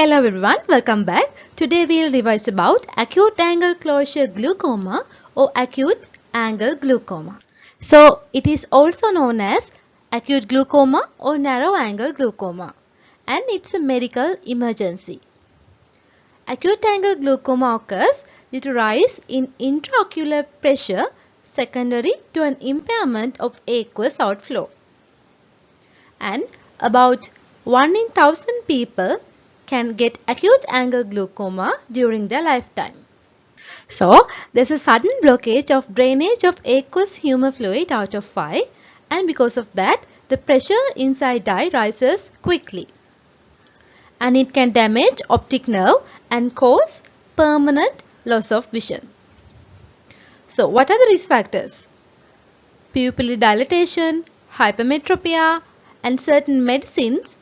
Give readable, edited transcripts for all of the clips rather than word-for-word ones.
Hello everyone, welcome back. Today we will revise about acute angle closure glaucoma or acute angle glaucoma. So it is also known as acute glaucoma or narrow angle glaucoma, and it's a medical emergency. Acute angle glaucoma occurs due to rise in intraocular pressure secondary to an impairment of aqueous outflow. And about 1 in 1000 people can get acute angle glaucoma during their lifetime. So, there is a sudden blockage of drainage of aqueous humor fluid out of eye, and because of that, the pressure inside eye rises quickly. And it can damage optic nerve and cause permanent loss of vision. So, what are the risk factors? Pupillary dilatation, hypermetropia, and certain medicines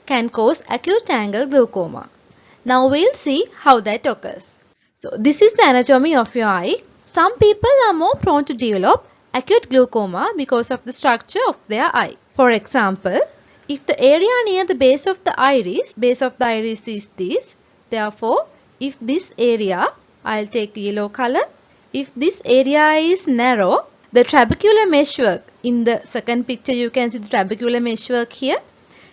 can cause acute angle glaucoma. Now we'll see how that occurs. So this is the anatomy of your eye. Some people are more prone to develop acute glaucoma because of the structure of their eye. For example, if the area near the base of the iris is this, therefore if this area, I'll take yellow color, if this area is narrow, the trabecular meshwork, in the second picture you can see the trabecular meshwork here.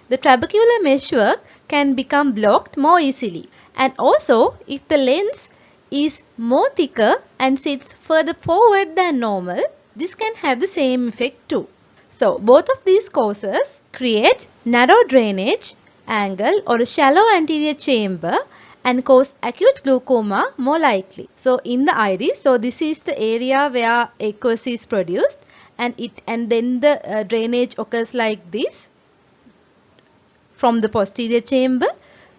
The trabecular meshwork can become blocked more easily, and also if the lens is more thicker and sits further forward than normal, this can have the same effect too. So both of these causes create narrow drainage angle or a shallow anterior chamber and cause acute glaucoma more likely. So in the iris, so this is the area where aqueous is produced, and then the drainage occurs like this, from the posterior chamber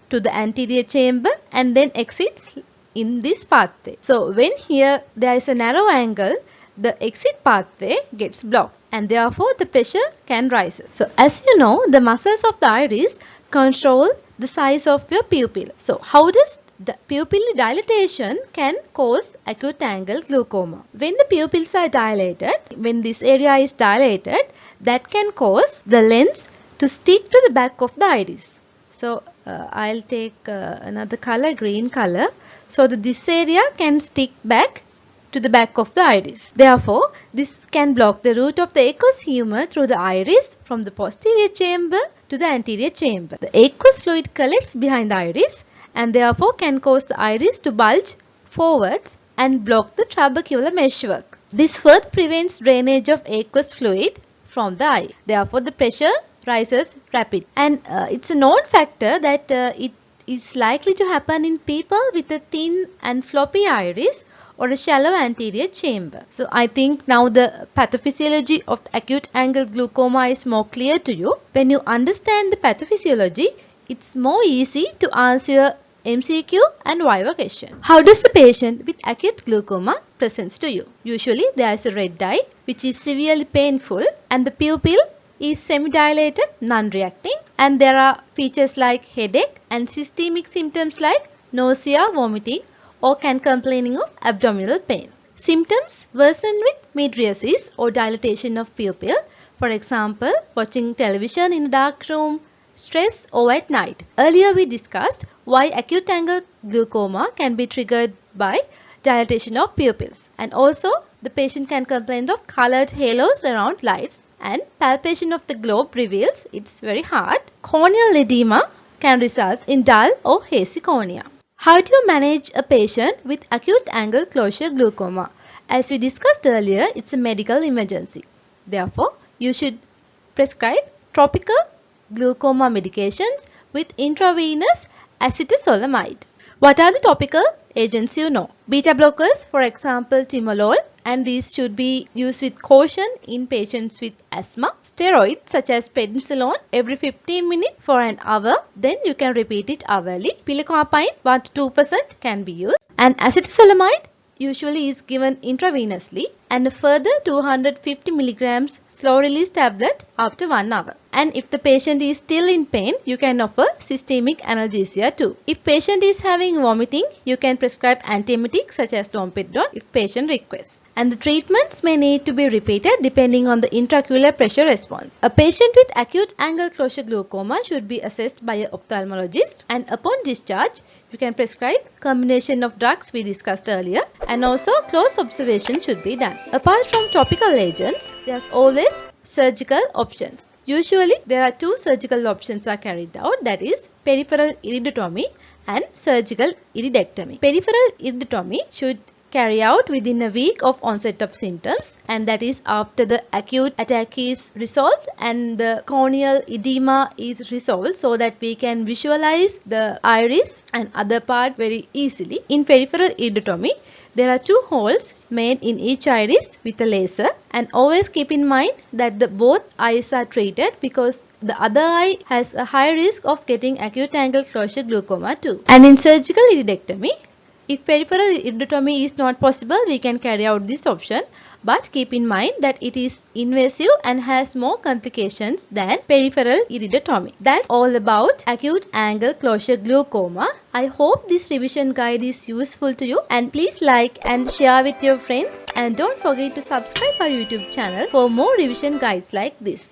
to the anterior chamber, and then exits in this pathway. So when here there is a narrow angle, the exit pathway gets blocked, and therefore the pressure can rise. So as you know, the muscles of the iris control the size of your pupil. So how does the pupillary dilatation can cause acute angle glaucoma? When the pupils are dilated, when this area is dilated, that can cause the lens to stick to the back of the iris. So I'll take another color, green color, so that this area can stick back to the back of the iris. Therefore, this can block the route of the aqueous humor through the iris from the posterior chamber to the anterior chamber. The aqueous fluid collects behind the iris and therefore can cause the iris to bulge forwards and block the trabecular meshwork. This further prevents drainage of aqueous fluid from the eye. Therefore, the pressure rises rapid, and it's a known factor that it is likely to happen in people with a thin and floppy iris or a shallow anterior chamber. So I think now the pathophysiology of the acute angle glaucoma is more clear to you. When you understand the pathophysiology, it's more easy to answer your MCQ and Viva question. How does the patient with acute glaucoma presents to you? Usually there is a red eye which is severely painful, and the pupil is semi-dilated, non-reacting, and there are features like headache and systemic symptoms like nausea, vomiting, or can complaining of abdominal pain. Symptoms worsen with mydriasis or dilatation of pupil, for example, watching television in a dark room, stress, or at night. Earlier we discussed why acute angle glaucoma can be triggered by dilatation of pupils, and also the patient can complain of colored halos around lights, and palpation of the globe reveals it's very hard. Corneal edema can result in dull or hazy cornea. How do you manage a patient with acute angle closure glaucoma? As we discussed earlier, it's a medical emergency. Therefore, you should prescribe topical glaucoma medications with intravenous acetazolamide. What are the topical agents you know? Beta blockers, for example, timolol, and these should be used with caution in patients with asthma. Steroids such as prednisolone every 15 minutes for an hour, then you can repeat it hourly. Pilocarpine 1 to 2% can be used, and acetazolamide usually is given intravenously, and a further 250 milligrams slow release tablet after 1 hour. And if the patient is still in pain, you can offer systemic analgesia too. If patient is having vomiting, you can prescribe antiemetic such as domperidone if patient requests. And the treatments may need to be repeated depending on the intraocular pressure response. A patient with acute angle closure glaucoma should be assessed by an ophthalmologist, and upon discharge, you can prescribe combination of drugs we discussed earlier, and also close observation should be done. Apart from topical agents, there's always surgical options. Usually, there are two surgical options are carried out, that is peripheral iridotomy and surgical iridectomy. Peripheral iridotomy should carry out within a week of onset of symptoms, and that is after the acute attack is resolved and the corneal edema is resolved, so that we can visualize the iris and other part very easily. In peripheral iridotomy, there are two holes made in each iris with a laser, and always keep in mind that both eyes are treated because the other eye has a high risk of getting acute angle closure glaucoma too. And in surgical iridectomy, if peripheral iridotomy is not possible, we can carry out this option, but keep in mind that it is invasive and has more complications than peripheral iridotomy. That's all about acute angle closure glaucoma. I hope this revision guide is useful to you, and please like and share with your friends, and don't forget to subscribe our YouTube channel for more revision guides like this.